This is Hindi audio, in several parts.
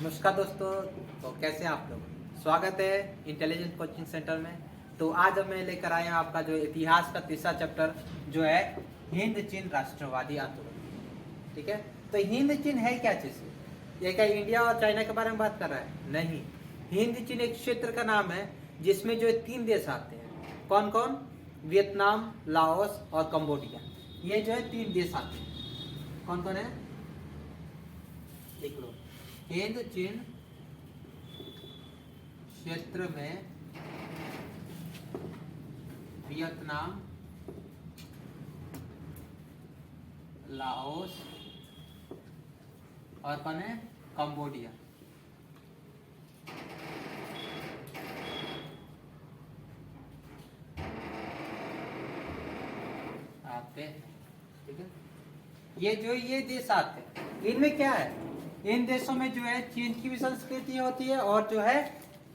नमस्कार दोस्तों। तो कैसे हैं आप लोग। स्वागत है इंटेलिजेंट कोचिंग सेंटर में। तो आज मैं लेकर आया हूं आपका जो इतिहास का तीसरा चैप्टर जो है हिंद चीन राष्ट्रवादी आंदोलन। ठीक है। तो हिंद चीन है क्या चीज? ये क्या इंडिया और चाइना के बारे में बात कर रहा है? नहीं। हिंद चीन एक क्षेत्र का नाम है जिसमें जो 3 देश आते हैं। कौन कौन? वियतनाम, लाओस और कंबोडिया। ये जो है 3 देश आते हैं। कौन कौन है देख लो। हिंद चीन क्षेत्र में वियतनाम, लाओस और कौन है? कंबोडिया। आते हैं। ठीक है। ये देश आते हैं। इनमें क्या है? इन देशों में जो है चीन की भी संस्कृति होती है और जो है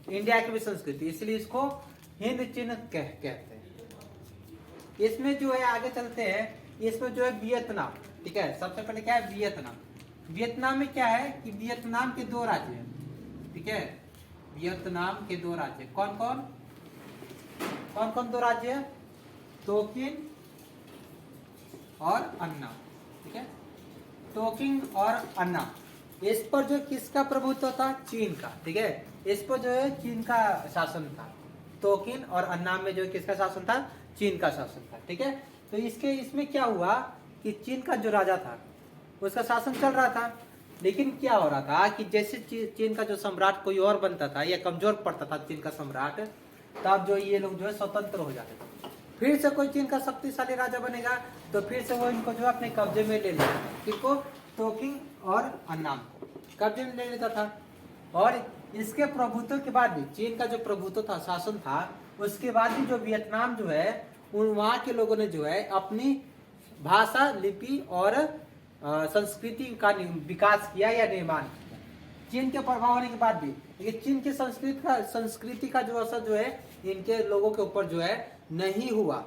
इंडिया की भी संस्कृति, इसलिए इसको हिंद चीन कहते हैं। इसमें जो है आगे चलते हैं। इसमें जो है वियतनाम। ठीक है। सबसे पहले क्या है? वियतनाम। वियतनाम में क्या है कि वियतनाम के 2 राज्य हैं। ठीक है। वियतनाम के 2 राज्य कौन कौन? कौन कौन 2 राज्य है? तोकिन और अन्ना। ठीक है। टोकिंग और अन्ना। इस पर जो किसका प्रभुत्व था? चीन का। ठीक है। इस पर जो है चीन का शासन था। तोकिन और अन्ना में जो किसका शासन था? चीन का शासन था। ठीक है। तो इसमें क्या हुआ कि चीन का जो राजा था उसका शासन चल रहा था, लेकिन क्या हो रहा था कि जैसे चीन का जो सम्राट कोई और बनता था या कमजोर पड़ता था चीन का सम्राट, तब जो ये लोग जो है स्वतंत्र हो जाते थे। फिर से कोई चीन का शक्तिशाली राजा बनेगा तो फिर से वो इनको जो अपने कब्जे में ले लेगा। किसको? तोकिंग और अन्नाम को कब्जे में ले लेता था। और इसके प्रभुत्व के बाद भी, चीन का जो प्रभुत्व था, शासन था, उसके बाद भी जो वियतनाम जो है वहाँ के लोगों ने जो है अपनी भाषा, लिपि और संस्कृति का विकास किया या निर्माण किया चीन के प्रभाव होने के बाद भी। लेकिन चीन की संस्कृति का जो असर जो है इनके लोगों के ऊपर जो है नहीं हुआ।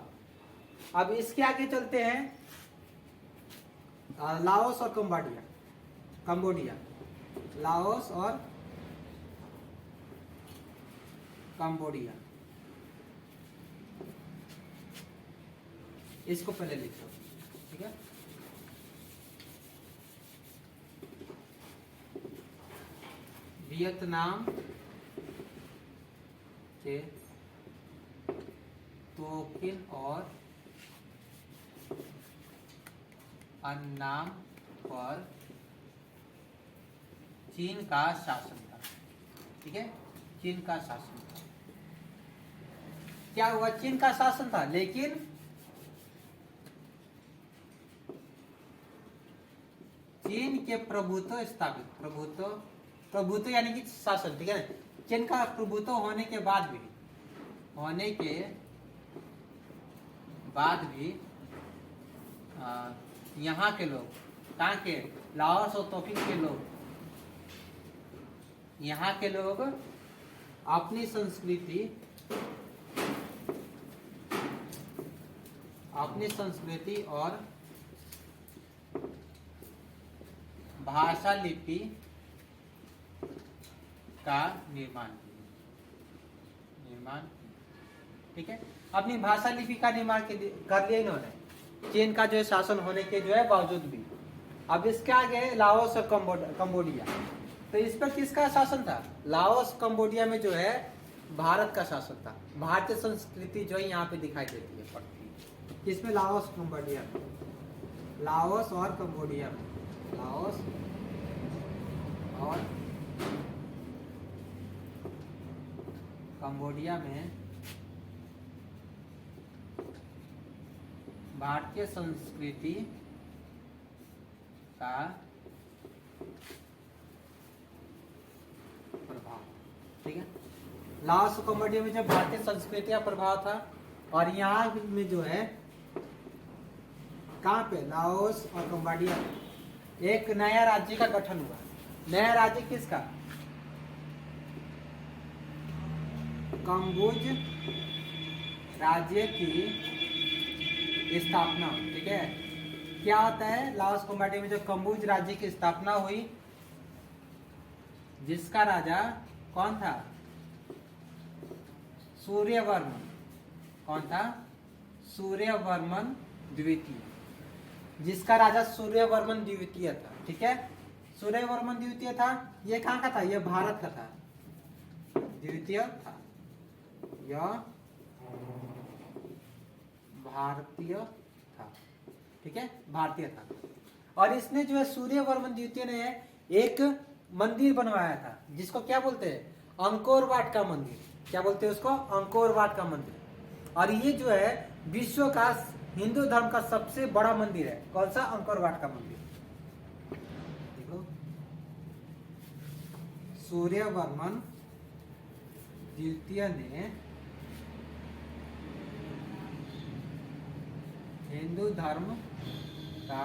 अब इसके आगे चलते हैं लाओस और कंबोडिया। लाओस और कंबोडिया, इसको पहले लिखो। ठीक है। वियतनाम के तोकिन और अन्नाम पर चीन का शासन था। ठीक है। चीन का शासन था। क्या हुआ? चीन का शासन था, लेकिन चीन के प्रभुत्व स्थापित, प्रभुत्व यानी कि शासन। ठीक है। चीन का प्रभुत्व होने के बाद भी यहाँ के लोग, कहाँ के? लाओस और तोकिन के लोग, यहाँ के लोग अपनी संस्कृति और भाषा लिपि का निर्माण। ठीक है। अपनी भाषा लिपि का निर्माण कर लिया इन्होंने, चीन का जो है शासन होने के जो है बावजूद भी। अब इसके आगे लाओस और कंबोडिया। तो इस पर किसका शासन था? लाओस कंबोडिया में जो है भारत का शासन था। भारतीय संस्कृति जो है यहाँ पे दिखाई देती है, पड़ती है। किसमें? लाओस कंबोडिया में। लाओस और कंबोडिया में। लाओस और कंबोडिया में भारतीय संस्कृति का प्रभाव। ठीक है। लाओस और कंबोडिया में जो भारतीय संस्कृति का प्रभाव था, और यहाँ में जो है कहाँ पे? लाओस और कंबोडिया में एक नया राज्य का गठन हुआ। नया राज्य किसका? कंबुज राज्य की स्थापना। ठीक है। क्या होता है? लाओस कंबोडिया में जो कंबुज राज्य की स्थापना हुई, जिसका राजा कौन था? सूर्यवर्मन। कौन था? सूर्यवर्मन द्वितीय। जिसका राजा सूर्यवर्मन द्वितीय था। ठीक है, सूर्यवर्मन द्वितीय था। ये कहाँ का था? ये भारत का था, द्वितीय था। यह भारतीय था। ठीक है, भारतीय था। और इसने जो है सूर्यवर्मन द्वितीय ने एक मंदिर बनवाया था, जिसको क्या बोलते हैं? अंकोर वाट का मंदिर। क्या बोलते हैं उसको? अंकोर वाट का मंदिर। और ये जो है विश्व का हिंदू धर्म का सबसे बड़ा मंदिर है। कौन सा? अंकोर वाट का मंदिर। देखो, सूर्यवर्मन द्वितीय ने हिंदू धर्म का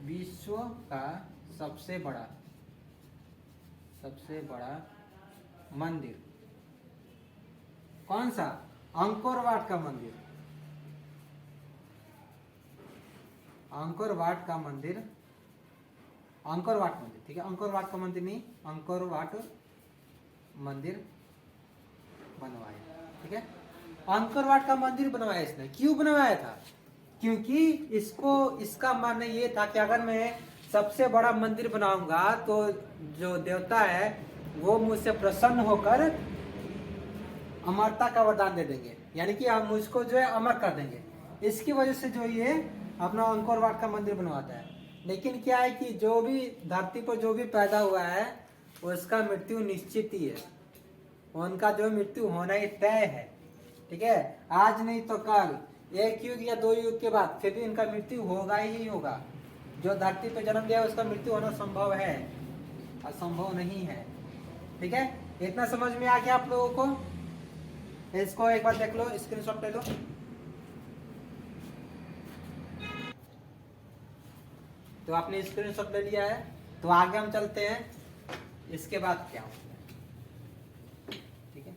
विश्व का सबसे बड़ा मंदिर। कौन सा? अंकोर वाट का मंदिर। अंकोर वाट का मंदिर, अंकोर वाट मंदिर। ठीक है, अंकोर वाट का मंदिर नहीं, अंकोर वाट मंदिर बनवाया। ठीक है, अंकोर वाट का मंदिर बनवाया इसने। क्यों बनवाया था? क्योंकि इसका मानना ये था कि अगर मैं सबसे बड़ा मंदिर बनाऊंगा तो जो देवता है वो मुझसे प्रसन्न होकर अमरता का वरदान दे देंगे, यानी कि हम मुझको जो है अमर कर देंगे। इसकी वजह से जो ये अपना अंकोर वाट का मंदिर बनवाता है। लेकिन क्या है कि जो भी धरती पर जो भी पैदा हुआ है उसका मृत्यु निश्चित ही है। उनका जो मृत्यु होना ही तय है। ठीक है, आज नहीं तो कल, एक युग या 2 युग के बाद फिर भी इनका मृत्यु होगा ही होगा। जो धरती पर जन्म लिया उसका मृत्यु होना संभव है, असंभव नहीं है। ठीक है, इतना समझ में आ गया आप लोगों को? इसको एक बार देख लो, स्क्रीनशॉट ले लो। तो आपने स्क्रीनशॉट ले लिया है, तो आगे हम चलते हैं। इसके बाद क्या होता है? ठीक है,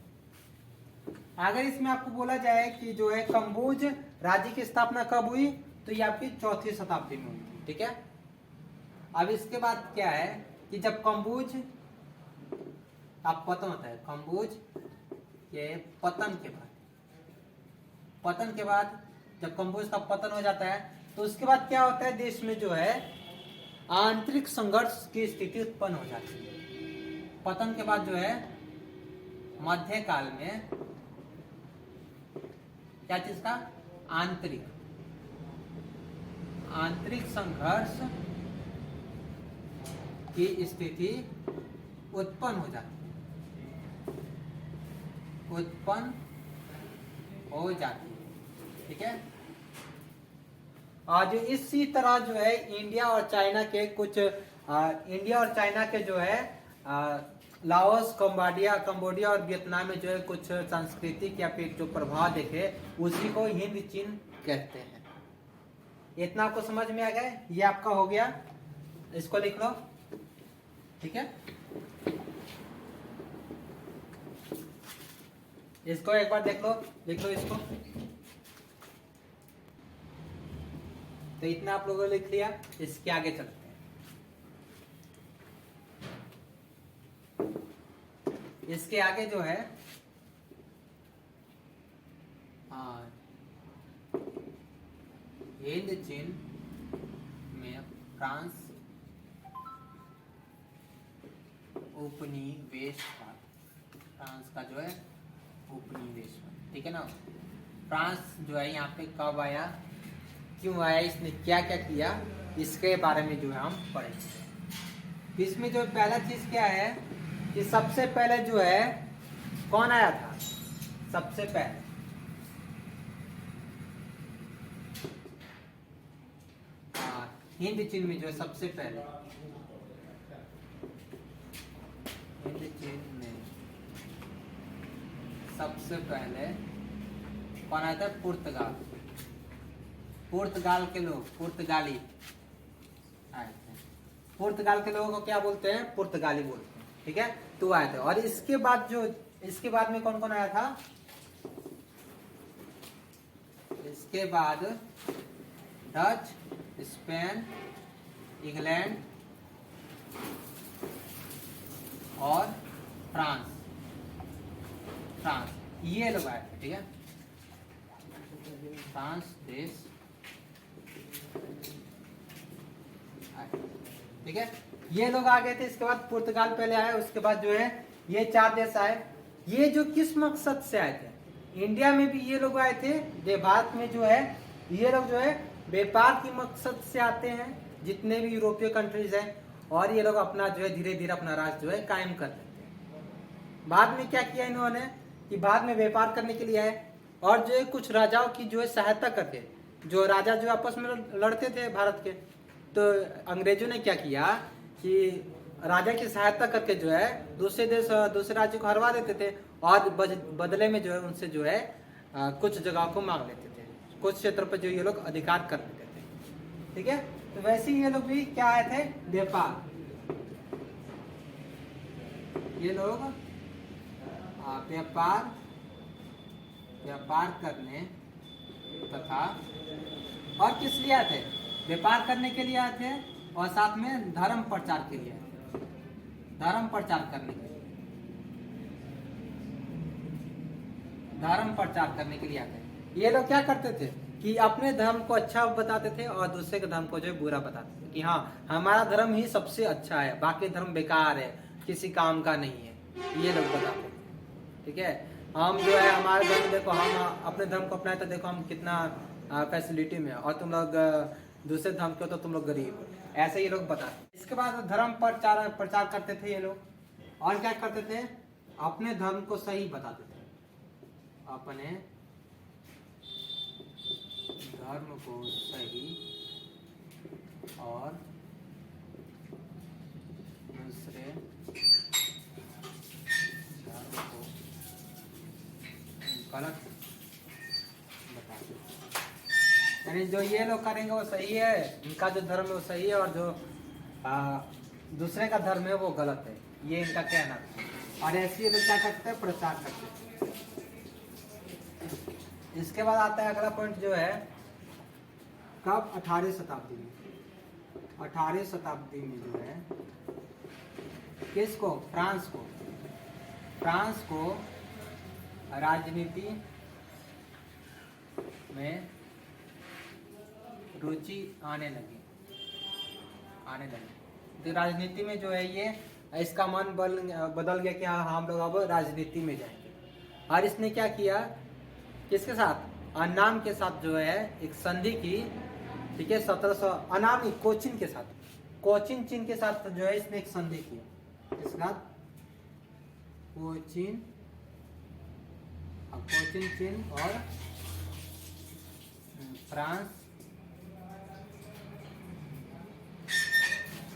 अगर इसमें आपको बोला जाए कि जो है कंबोज राज्य की स्थापना कब हुई, तो ये आपकी 4वीं शताब्दी में हुई थी। ठीक है, अब इसके बाद क्या है कि जब कंबोज आप पतन होता है, कंबोज के पतन के बाद जब कंबोज का पतन हो जाता है तो उसके बाद क्या होता है? देश में जो है आंतरिक संघर्ष की स्थिति उत्पन्न हो जाती है। पतन के बाद जो है मध्यकाल में क्या चीज का? आंतरिक संघर्ष की स्थिति उत्पन्न हो जाती है। ठीक है, आज इसी तरह जो है इंडिया और चाइना के जो है लाओस, कंबोडिया और वियतनाम में जो है कुछ सांस्कृतिक या फिर जो प्रभाव देखे उसी को हिंद चीन कहते हैं। इतना आपको समझ में आ गया? ये आपका हो गया, इसको लिख लो। ठीक है, इसको एक बार देख लो, लिख लो इसको। तो इतना आप लोगों ने लिख लिया, इसके आगे चलते हैं। इसके आगे जो है हिंद चीन में फ्रांस उपनिवेश था। फ्रांस का जो है उपनिवेश। ठीक है ना, फ्रांस जो है यहाँ पे कब आया, क्यों आया, इसने क्या क्या किया, इसके बारे में जो है हम पढ़ेंगे। इसमें जो पहला चीज क्या है कि सबसे पहले जो है कौन आया था? सबसे पहले हिंद चीन में जो है सबसे पहले हिंद चीन में सबसे पहले कौन आया था? पुर्तगाल के लोग, पुर्तगाली आए थे। पुर्तगाल के लोगों को क्या बोलते हैं? पुर्तगाली बोलते हैं। ठीक है, तो आए थे। और इसके बाद में कौन कौन आया था? इसके बाद डच, स्पेन, इंग्लैंड, और फ्रांस, ये लोग आए थे, ठीक है, फ्रांस देश, ठीक है, ये लोग आ गए थे। इसके बाद पुर्तगाल पहले आए, उसके बाद जो है ये 4 देश आए। ये जो किस मकसद से आए थे, इंडिया में भी ये लोग आए थे, भारत में जो है ये लोग जो है व्यापार की मकसद से आते हैं, जितने भी यूरोपीय कंट्रीज हैं, और ये लोग अपना जो है धीरे धीरे अपना राज जो है कायम कर लेते हैं। बाद में क्या किया इन्होंने कि बाद में व्यापार करने के लिए आए, और जो है कुछ राजाओं की जो है सहायता करके, जो राजा जो आपस में लड़ते थे भारत के, तो अंग्रेजों ने क्या किया कि राजा की सहायता करके जो है दूसरे देश दूसरे राज्य को हरवा देते थे, और बदले में जो है उनसे जो है कुछ जगह को मांग लेते थे, कुछ क्षेत्र पर जो ये लोग अधिकार कर लेते थे, ठीक है। तो वैसे ही ये लोग भी क्या आए थे, व्यापार, ये लोग व्यापार करने तथा, और किस लिए आए थे, व्यापार करने के लिए आए थे, और साथ में धर्म प्रचार के लिए, धर्म प्रचार करने के लिए, धर्म प्रचार करने के लिए आते हैं। ये लोग क्या करते थे कि अपने धर्म को अच्छा बताते थे और दूसरे के धर्म को जो है बुरा बताते थे, कि हाँ हमारा धर्म ही सबसे अच्छा है, बाकी धर्म बेकार है, किसी काम का नहीं है, ये लोग बताते थे, ठीक है। हम जो है हमारे धर्म, देखो हम अपने धर्म को अपनाए तो देखो हम कितना फैसिलिटी में, और तुम लोग दूसरे धर्म के हो तो तुम लोग गरीब हो, ऐसे ये लोग बताते। इसके बाद धर्म प्रचार करते थे ये लोग, और क्या करते थे, अपने धर्म को सही बताते थे, अपने धर्म को सही और दूसरे धर्म को गलत बताते, यानी जो ये लोग करेंगे वो सही है, इनका जो धर्म है वो सही है, और जो दूसरे का धर्म है वो गलत है, ये इनका कहना है। और ऐसे ये लोग क्या करते हैं, प्रचार करते हैं। इसके बाद आता है अगला पॉइंट जो है, कब, 18वीं शताब्दी में, 18वीं शताब्दी में जो है किसको, फ्रांस को राजनीति में रुचि आने लगी। तो राजनीति में जो है ये इसका मन बदल गया कि हाँ हम लोग अब राजनीति में जाएंगे, और इसने क्या किया, किसके साथ, अन्नाम के साथ जो है एक संधि की, ठीक है, 1700, अन्नाम कोचिन के साथ, कोचिन चीन के साथ जो है इसने एक संधि की, इसके साथ कोचिन चीन और फ्रांस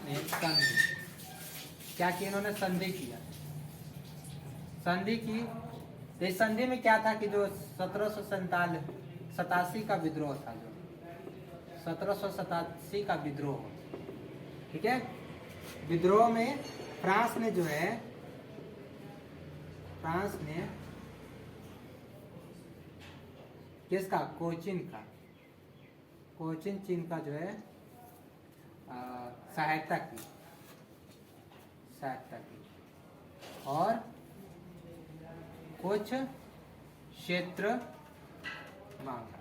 ने संधि क्या की, इन्होंने संधि किया, संधि की। तो इस संधि में क्या था कि जो 1787 का विद्रोह था, जो 1787 का विद्रोह, ठीक है, विद्रोह में फ्रांस ने जो है, किसका, कोचिन चीन का जो है सहायता की, और कुछ क्षेत्र मांगा।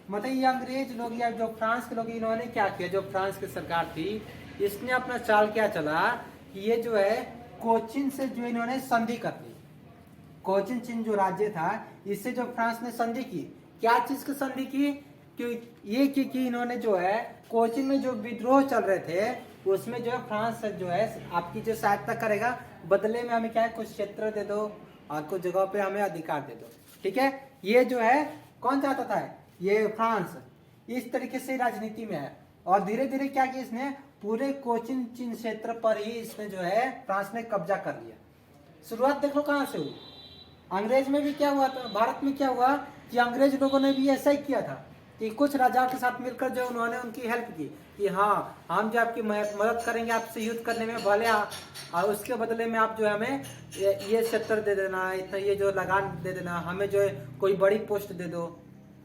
मतलब ये अंग्रेज लोग या जो फ्रांस के लोग, इन्होंने क्या किया, जो फ्रांस की सरकार थी इसने अपना चाल क्या चला कि ये जो है कोचिन से जो इन्होंने संधि कर ली, कोचिन चीन जो राज्य था इससे जो फ्रांस ने संधि की, क्या चीज की संधि की, कि इन्होंने जो है कोचिन में जो विद्रोह चल रहे थे उसमें जो है फ्रांस जो है आपकी जो सहायता करेगा, बदले में हमें क्या है कुछ क्षेत्र दे दो और कुछ जगहों पे हमें अधिकार दे दो, ठीक है। ये जो है कौन चाहता था, ये फ्रांस इस तरीके से राजनीति में है, और धीरे धीरे क्या किया इसने, पूरे कोचिन चीन क्षेत्र पर ही इसने जो है फ्रांस ने कब्जा कर लिया। शुरुआत देखो कहाँ से हुई, अंग्रेज में भी क्या हुआ था, भारत में क्या हुआ कि अंग्रेज लोगों ने भी ऐसा ही किया था कि कुछ राजाओं के साथ मिलकर जो उन्होंने उनकी हेल्प की कि हाँ हम जो आपकी मदद करेंगे आपसे युद्ध करने में, भले और उसके बदले में आप जो है हमें ये क्षेत्र दे देना, इतना ये जो लगान दे देना, हमें जो है कोई बड़ी पोस्ट दे दो।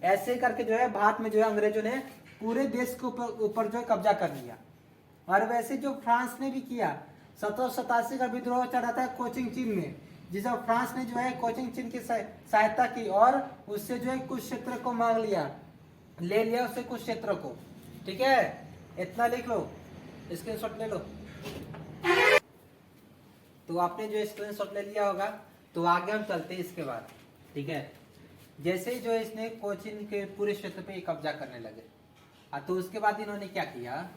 ऐसे करके जो है भारत में जो है अंग्रेजों ने पूरे देश के ऊपर जो है कब्जा कर लिया। और वैसे जो फ्रांस ने भी किया, 1787 का विद्रोह चढ़ा था कोचिंग चीन में, जिसे फ्रांस ने जो है कोचिंग चीन की सहायता की और उससे जो है कुछ क्षेत्र को मांग लिया, ले लिया उससे कुछ क्षेत्र को। ठीक है, इतना लिख लो, स्क्रीनशॉट ले लो। तो आपने जो स्क्रीनशॉट ले लिया होगा, तो आगे हम चलते हैं इसके बाद। ठीक है, जैसे ही जो है इसने कोचिन के पूरे क्षेत्र पे कब्जा करने लगे, तो उसके बाद इन्होंने क्या किया,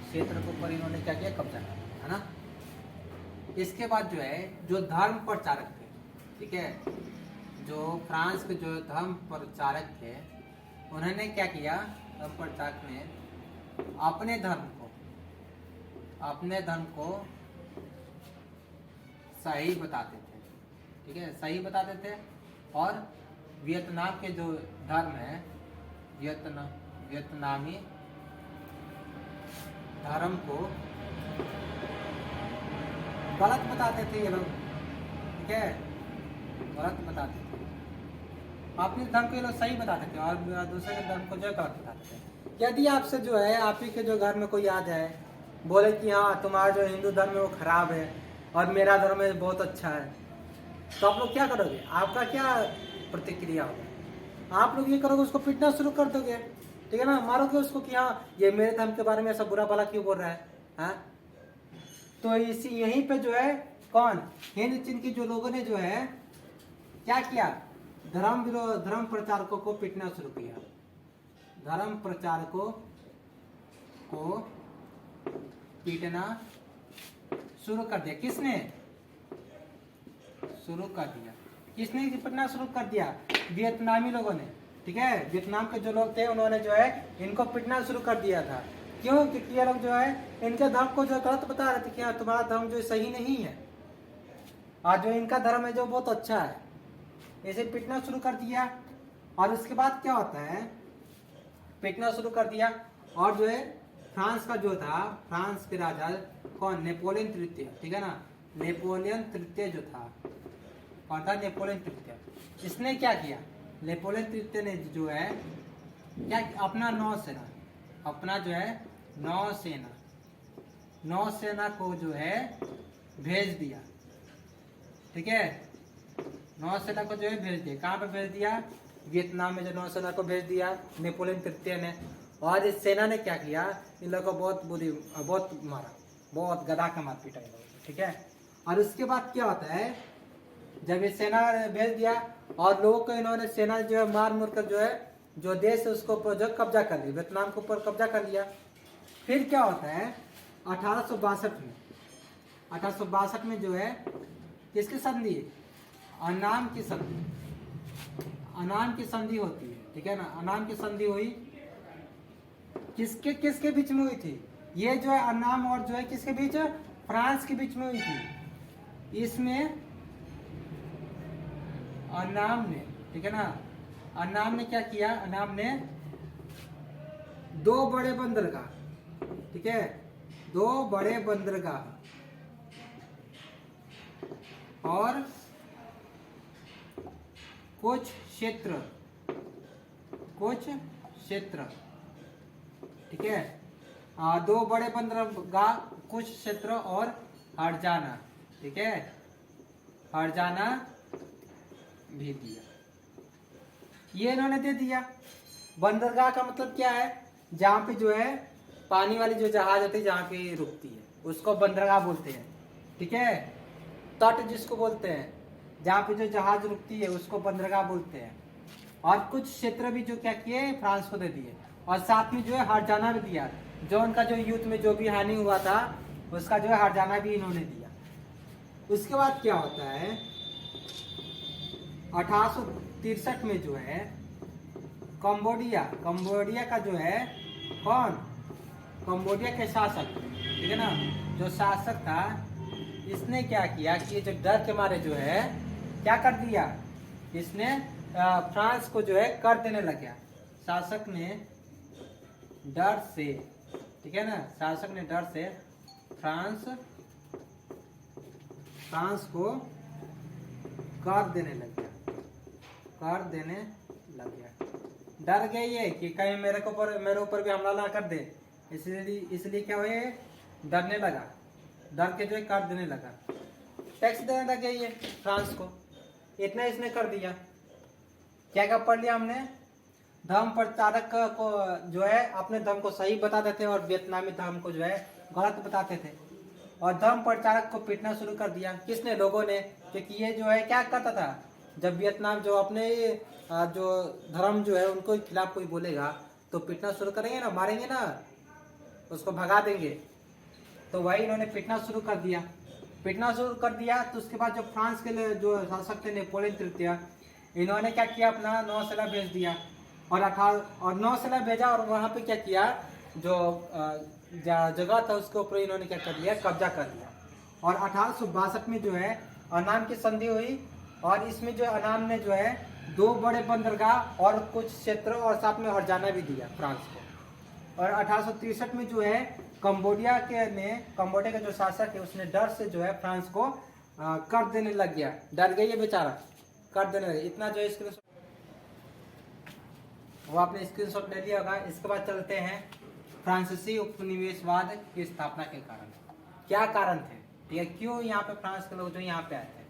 क्षेत्र के ऊपर इन्होंने क्या किया, कब्जा किया, है ना। इसके बाद जो है जो धर्म प्रचारक थे, ठीक है, जो फ्रांस के जो धर्म प्रचारक थे, उन्होंने क्या किया, धर्म प्रचारक ने अपने धर्म को सही बताते थे। ठीक है, सही बताते थे। और वियतनाम के जो धर्म है, वियतनामी धर्म को गलत बताते थे ये लोग। ठीक है, गलत बताते थे। अपने धर्म को ये लोग सही बताते थे और दूसरे के धर्म को जो गलत बताते थे। यदि आपसे जो है, आप ही के जो घर में कोई आ जाए, बोले कि हाँ तुम्हारा जो हिंदू धर्म है वो खराब है और मेरा धर्म है बहुत अच्छा है, तो आप लोग क्या करोगे, आपका क्या प्रतिक्रिया होगा? आप लोग ये करोगे, उसको पीटना शुरू कर दोगे। ठीक है ना, मारोगे उसको कि हाँ ये मेरे धर्म के बारे में ऐसा बुरा भला क्यों बोल रहा है, हाँ? तो इसी यहीं पे जो है कौन, हिंद चीन के जो लोगों ने जो है क्या किया, धर्म प्रचारकों को पीटना शुरू किया। धर्म प्रचारकों को पीटना शुरू कर दिया। किसने शुरू कर दिया? किसने पीटना शुरू कर दिया? वियतनामी लोगों ने। ठीक है, वियतनाम के जो लोग थे उन्होंने जो है इनको पीटना शुरू कर दिया था। क्यों? क्योंकि ये लोग जो है इनके धर्म को जो गलत बता रहे थे कि तुम्हारा धर्म जो सही नहीं है और जो इनका धर्म है जो बहुत अच्छा है, ऐसे पीटना शुरू कर दिया। और उसके बाद क्या होता है, पीटना शुरू कर दिया। और जो है फ्रांस का जो था, फ्रांस के राजा कौन, नेपोलियन तृतीय। ठीक है ना, नेपोलियन तृतीय जो था, कौन था, नेपोलियन तृतीय। इसने क्या किया, नेपोलियन तृतीय ने जो है क्या, अपना नौसेना को जो है भेज दिया। ठीक है, नौसेना को जो है भेज दिया। कहाँ पे भेज दिया? वियतनाम में जो नौसेना को भेज दिया नेपोलियन तृतीय ने। और इस सेना ने क्या किया, इन लोगों को बहुत मारा, बहुत गदा का मार पीटा इन लोगों को। ठीक है, और उसके बाद क्या होता है, जब ये सेना भेज दिया और लोगों को इन्होंने सेना जो है मार मुर कर जो है जो देश है उसको जो कब्जा कर लिया, वियतनाम के ऊपर कब्जा कर लिया। फिर क्या होता है 1862 में जो है किसकी संधि, अन्नाम की संधि होती है। ठीक है ना, अन्नाम की संधि हुई, किसके बीच में हुई थी? ये जो है अन्नाम और जो है किसके बीच, फ्रांस के बीच में हुई थी। इसमें अन्नाम ने, ठीक है ना, अन्नाम ने क्या किया, अन्नाम ने 2 बड़े बंदरगाह, ठीक है, 2 बड़े बंदरगाह और कुछ क्षेत्र, ठीक है, 2 बड़े बंदरगाह, कुछ क्षेत्र और हरजाना, ठीक है, हरजाना भी दिया। ये इन्होंने दे दिया। बंदरगाह का मतलब क्या है, जहाँ पे जो है पानी वाली जो जहाज होती है जहाँ पे रुकती है उसको बंदरगाह बोलते हैं। ठीक है, तट जिसको बोलते हैं, जहाँ पे जो जहाज रुकती है उसको बंदरगाह बोलते हैं। और कुछ क्षेत्र भी जो क्या किए, फ्रांस को दे दिए। और साथ में जो है हरजाना भी दिया, जो उनका जो युद्ध में जो भी हानि हुआ था उसका जो है हरजाना भी इन्होंने दिया। उसके बाद क्या होता है 1863 में जो है कंबोडिया का जो है कौन, कंबोडिया के शासक, ठीक है ना, जो शासक था, इसने क्या किया कि ये जो डर के मारे जो है क्या कर दिया, इसने फ्रांस को जो है कर देने लग गया। शासक ने डर से, ठीक है ना, शासक ने डर से फ्रांस को कर देने लग गया। कर देने लग गया। डर गई है कि कहीं मेरे ऊपर भी हमला ना कर दे, इसलिए क्या हुए, डरने लगा, डर के जो है कर देने लगा, टैक्स देने लग गई है फ्रांस को। इतना इसने कर दिया। क्या क्या पढ़ लिया हमने, धर्म प्रचारक को जो है अपने धर्म को सही बताते थे और वियतनामी धर्म को जो है गलत बताते थे, और धर्म प्रचारक को पीटना शुरू कर दिया। किसने, लोगों ने, क्योंकि ये जो है क्या करता था, जब वियतनाम जो अपने जो धर्म जो है उनको खिलाफ कोई बोलेगा तो पीटना शुरू करेंगे ना, मारेंगे ना, उसको भगा देंगे। तो वही इन्होंने पीटना शुरू कर दिया। पीटना शुरू कर दिया तो उसके बाद जो फ्रांस के लिए जो शासक थे नेपोलियन तृतीय, इन्होंने क्या किया, अपना नौसेना भेज दिया और नौसेना भेजा, और वहाँ पे क्या किया, जो जगह था उसके ऊपर इन्होंने क्या कर लिया, कब्जा कर लिया। और 1862 में जो है अनाम की संधि हुई, और इसमें जो अनाम ने जो है 2 बड़े बंदरगाह और कुछ क्षेत्र और साथ में हरजाना भी दिया फ्रांस को। और 1863 में जो है कंबोडिया का जो शासक है उसने डर से जो है फ्रांस को कर देने लग गया। डर गई है बेचारा, कर देने लगे। इतना जो है वो आपने स्क्रीनशॉट ले लिया होगा। इसके बाद चलते हैं फ्रांसीसी उपनिवेशवाद की स्थापना के कारण। क्या कारण थे, ठीक है, क्यों यहाँ पे फ्रांस के लोग जो यहाँ पे आए थे।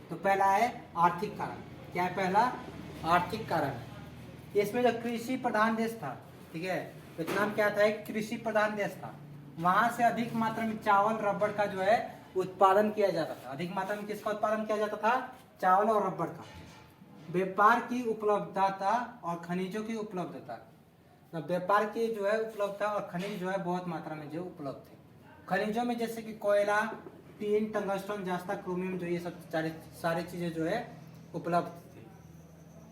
तो पहला है आर्थिक कारण। क्या है पहला, आर्थिक कारण है। इसमें जो कृषि प्रधान देश था, ठीक है, वियतनाम क्या था, एक कृषि प्रधान देश था। वहां से अधिक मात्रा में चावल रबड़ का जो है उत्पादन किया जाता था। अधिक मात्रा में किसका उत्पादन किया जाता था, चावल और रबड़ का। व्यापार की उपलब्धता और खनिजों की उपलब्धता, तो व्यापार की जो है उपलब्धता और खनिज जो है बहुत मात्रा में जो उपलब्ध थे। खनिजों में जैसे कि कोयला, टीन, टंगस्टन, जास्ता, क्रोमियम, जो ये सब सारी चीजें जो है उपलब्ध थी।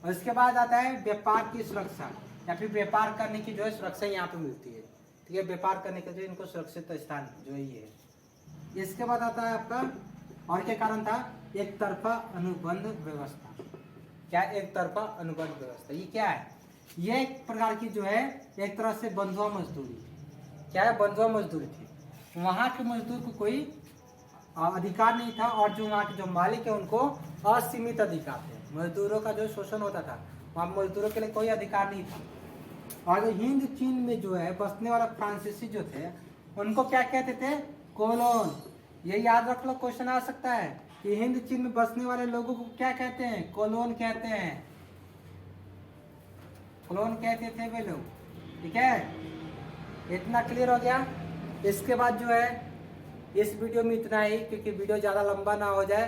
और इसके बाद आता है व्यापार की सुरक्षा, या फिर व्यापार करने की जो है सुरक्षा यहाँ पे मिलती है, ठीक है, व्यापार करने का जो इनको सुरक्षित स्थान जो ये है। इसके बाद आता है आपका, और क्या कारण था, एक तरफा अनुबंध व्यवस्था। क्या, एक तरफा अनुबंध व्यवस्था, ये क्या है, ये एक प्रकार की जो है एक तरह से बंधुआ मजदूरी। क्या है, बंधुआ मजदूरी थी। वहाँ के मजदूर को कोई अधिकार नहीं था, और जो वहाँ के जो मालिक है उनको असीमित अधिकार थे। मजदूरों का जो शोषण होता था, वहाँ मजदूरों के लिए कोई अधिकार नहीं था। और हिंद चीन में जो है बसने वाला फ्रांसीसी जो थे उनको क्या कहते थे, कोलोन। ये याद रख लो, क्वेश्चन आ सकता है कि हिंद चीन में बसने वाले लोगों को क्या कहते हैं, कोलोन कहते हैं। कोलोन कहते थे वे लोग, ठीक है। इतना क्लियर हो गया। इसके बाद जो है इस वीडियो में इतना ही, क्योंकि वीडियो ज़्यादा लंबा ना हो जाए।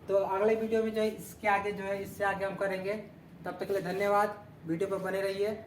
तो अगले वीडियो में जो है इसके आगे जो है इससे आगे हम करेंगे। तब तक के लिए धन्यवाद, वीडियो पर बने रहिए।